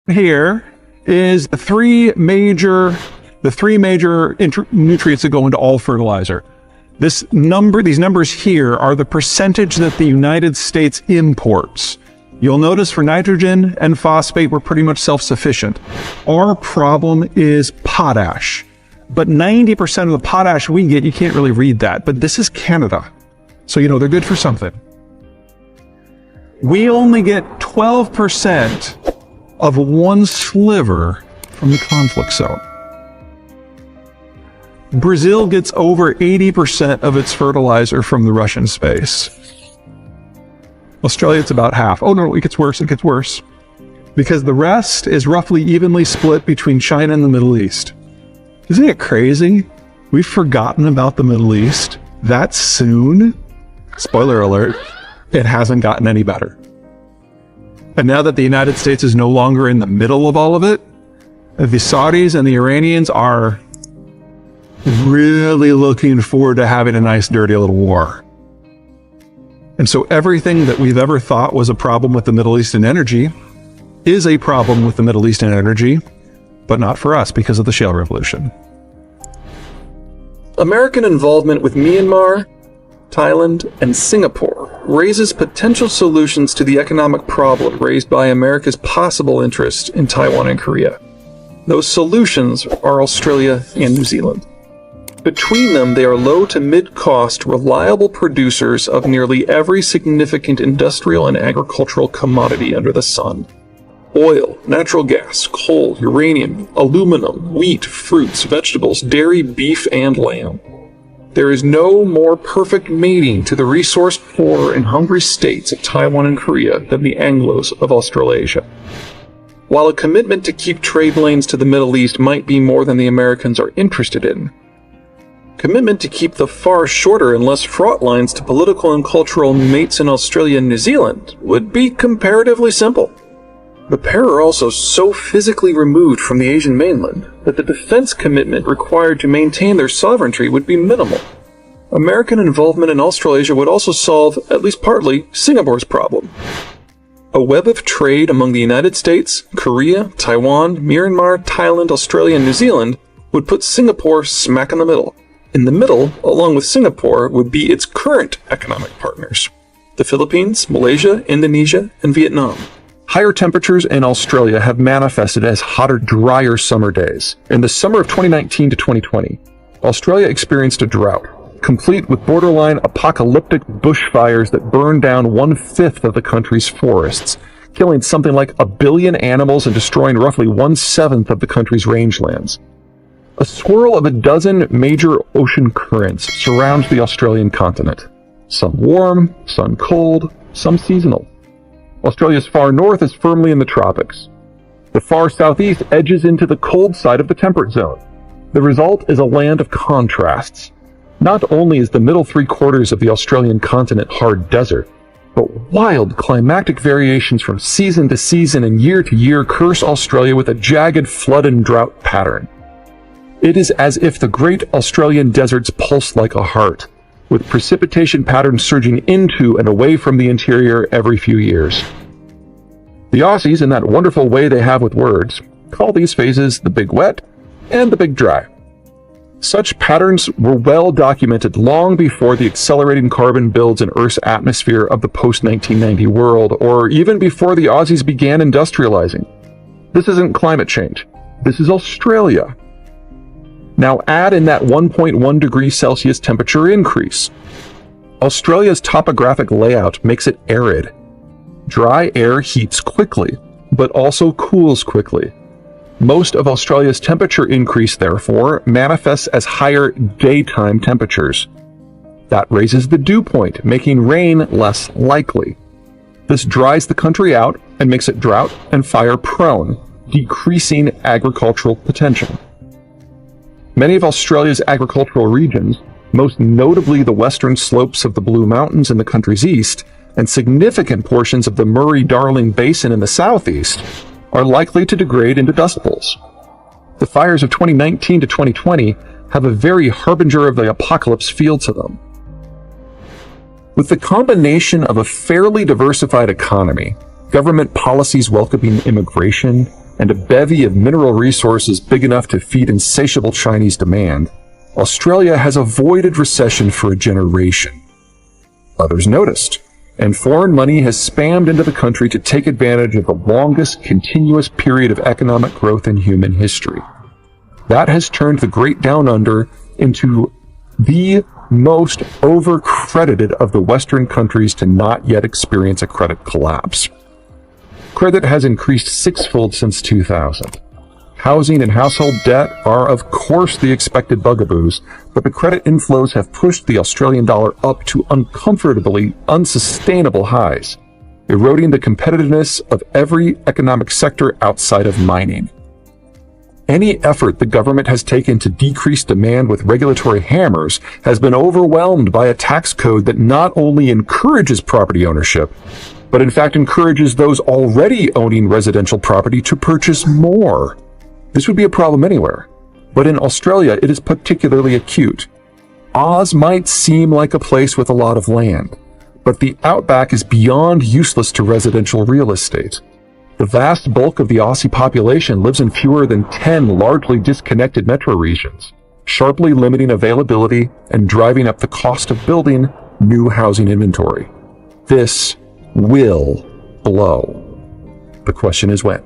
Here is the three major nutrients that go into all fertilizer. These numbers here are the percentage that the United States imports. You'll notice for nitrogen and phosphate, we're pretty much self-sufficient. Our problem is potash. But 90% of the potash we get, you can't really read that, but this is Canada. So, they're good for something. We only get 12% of one sliver from the conflict zone. Brazil gets over 80% of its fertilizer from the Russian space. Australia, it's about half. Oh no, it gets worse, because the rest is roughly evenly split between China and the Middle East. Isn't it crazy? We've forgotten about the Middle East that soon. Spoiler alert, it hasn't gotten any better. And now that the United States is no longer in the middle of all of it, the Saudis and the Iranians are really looking forward to having a nice, dirty little war. And so everything that we've ever thought was a problem with the Middle Eastern energy is a problem with the Middle Eastern energy, but not for us because of the shale revolution. American involvement with Myanmar, Thailand, and Singapore raises potential solutions to the economic problem raised by America's possible interest in Taiwan and Korea. Those solutions are Australia and New Zealand. Between them, they are low to mid-cost, reliable producers of nearly every significant industrial and agricultural commodity under the sun. Oil, natural gas, coal, uranium, aluminum, wheat, fruits, vegetables, dairy, beef, and lamb. There is no more perfect mating to the resource-poor and hungry states of Taiwan and Korea than the Anglos of Australasia. While a commitment to keep trade lanes to the Middle East might be more than the Americans are interested in, commitment to keep the far shorter and less fraught lines to political and cultural mates in Australia and New Zealand would be comparatively simple. The pair are also so physically removed from the Asian mainland that the defense commitment required to maintain their sovereignty would be minimal. American involvement in Australasia would also solve, at least partly, Singapore's problem. A web of trade among the United States, Korea, Taiwan, Myanmar, Thailand, Australia, and New Zealand would put Singapore smack in the middle. In the middle, along with Singapore, would be its current economic partners: the Philippines, Malaysia, Indonesia, and Vietnam. Higher temperatures in Australia have manifested as hotter, drier summer days. In the summer of 2019 to 2020, Australia experienced a drought, complete with borderline apocalyptic bushfires that burned down 1/5 of the country's forests, killing something like 1 billion animals and destroying roughly 1/7 of the country's rangelands. A swirl of a dozen major ocean currents surrounds the Australian continent. Some warm, some cold, some seasonal. Australia's far north is firmly in the tropics. The far southeast edges into the cold side of the temperate zone. The result is a land of contrasts. Not only is the middle 3/4 of the Australian continent hard desert, but wild climatic variations from season to season and year to year curse Australia with a jagged flood and drought pattern. It is as if the great Australian deserts pulse like a heart, with precipitation patterns surging into and away from the interior every few years. The Aussies, in that wonderful way they have with words, call these phases the big wet and the big dry. Such patterns were well documented long before the accelerating carbon builds in Earth's atmosphere of the post-1990 world, or even before the Aussies began industrializing. This isn't climate change. This is Australia. Now add in that 1.1 degrees Celsius temperature increase. Australia's topographic layout makes it arid. Dry air heats quickly, but also cools quickly. Most of Australia's temperature increase, therefore, manifests as higher daytime temperatures. That raises the dew point, making rain less likely. This dries the country out and makes it drought and fire prone, decreasing agricultural potential. Many of Australia's agricultural regions, most notably the western slopes of the Blue Mountains in the country's east, and significant portions of the Murray-Darling Basin in the southeast, are likely to degrade into dust bowls. The fires of 2019 to 2020 have a very harbinger of the apocalypse feel to them. With the combination of a fairly diversified economy, government policies welcoming immigration, and a bevy of mineral resources big enough to feed insatiable Chinese demand, Australia has avoided recession for a generation. Others noticed, and foreign money has spammed into the country to take advantage of the longest continuous period of economic growth in human history. That has turned the Great Down Under into the most over-credited of the Western countries to not yet experience a credit collapse. Credit has increased sixfold since 2000. Housing and household debt are, of course, the expected bugaboos, but the credit inflows have pushed the Australian dollar up to uncomfortably unsustainable highs, eroding the competitiveness of every economic sector outside of mining. Any effort the government has taken to decrease demand with regulatory hammers has been overwhelmed by a tax code that not only encourages property ownership, but in fact encourages those already owning residential property to purchase more. This would be a problem anywhere, but in Australia it is particularly acute. Oz might seem like a place with a lot of land, but the outback is beyond useless to residential real estate. The vast bulk of the Aussie population lives in fewer than 10 largely disconnected metro regions, sharply limiting availability and driving up the cost of building new housing inventory. This will blow. The question is when.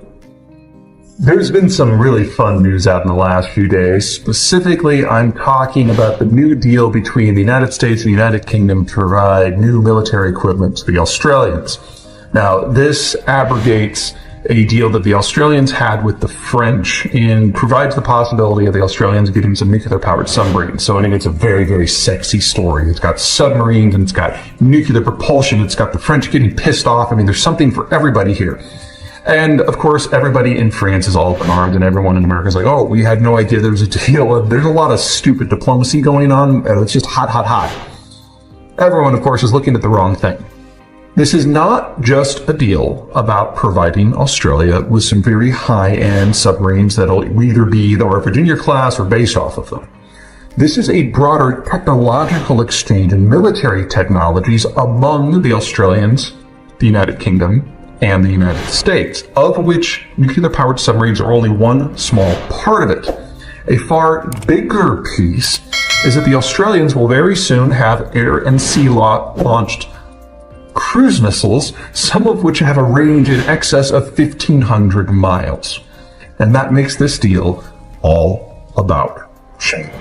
There's been some really fun news out in the last few days. Specifically, I'm talking about the new deal between the United States and the United Kingdom to provide new military equipment to the Australians. Now, this abrogates a deal that the Australians had with the French and provides the possibility of the Australians getting some nuclear-powered submarines. So I think it's a very, very sexy story. It's got submarines and it's got nuclear propulsion. It's got the French getting pissed off. I mean, there's something for everybody here. And, of course, everybody in France is all up in arms, and everyone in America is like, oh, we had no idea there was a deal. There's a lot of stupid diplomacy going on. It's just hot, hot, hot. Everyone, of course, is looking at the wrong thing. This is not just a deal about providing Australia with some very high-end submarines that'll either be the Virginia class or based off of them. This is a broader technological exchange in military technologies among the Australians, the United Kingdom, and the United States, of which nuclear-powered submarines are only one small part of it. A far bigger piece is that the Australians will very soon have air and sea launched cruise missiles, some of which have a range in excess of 1,500 miles. And that makes this deal all about China.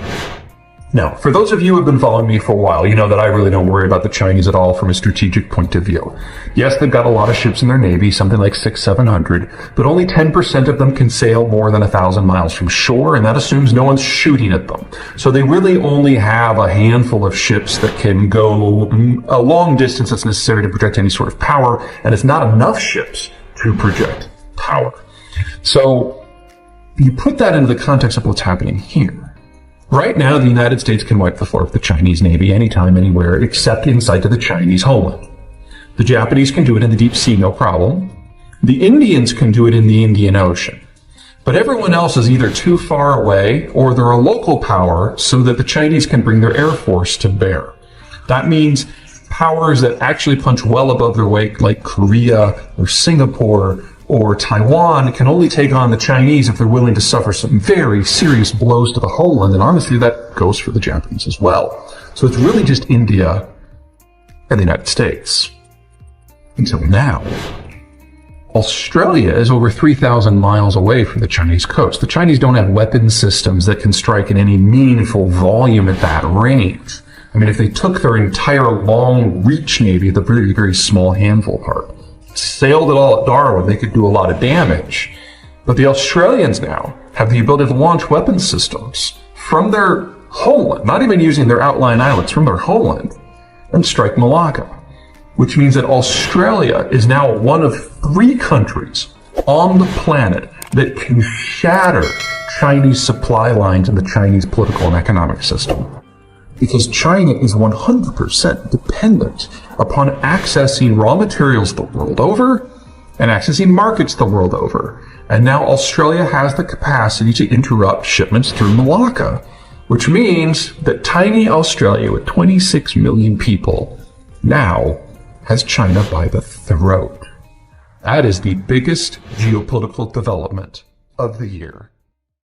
Now, for those of you who have been following me for a while, you know that I really don't worry about the Chinese at all from a strategic point of view. Yes, they've got a lot of ships in their navy, something like 700, but only 10% of them can sail more than 1,000 miles from shore, and that assumes no one's shooting at them. So they really only have a handful of ships that can go a long distance that's necessary to project any sort of power, and it's not enough ships to project power. So you put that into the context of what's happening here. Right now, the United States can wipe the floor with the Chinese Navy anytime, anywhere, except inside of the Chinese homeland. The Japanese can do it in the deep sea, no problem. The Indians can do it in the Indian Ocean. But everyone else is either too far away or they're a local power so that the Chinese can bring their air force to bear. That means powers that actually punch well above their weight, like Korea or Singapore or Taiwan, can only take on the Chinese if they're willing to suffer some very serious blows to the homeland, and honestly that goes for the Japanese as well. So it's really just India and the United States. Until now. Australia is over 3,000 miles away from the Chinese coast. The Chinese don't have weapon systems that can strike in any meaningful volume at that range. I mean, if they took their entire long-reach navy, the very, very small handful part, sailed it all at Darwin, they could do a lot of damage. But the Australians now have the ability to launch weapon systems from their homeland, not even using their outlying islets, from their homeland, and strike Malacca. Which means that Australia is now one of 3 countries on the planet that can shatter Chinese supply lines in the Chinese political and economic system. Because China is 100% dependent upon accessing raw materials the world over and accessing markets the world over. And now Australia has the capacity to interrupt shipments through Malacca, which means that tiny Australia with 26 million people now has China by the throat. That is the biggest geopolitical development of the year.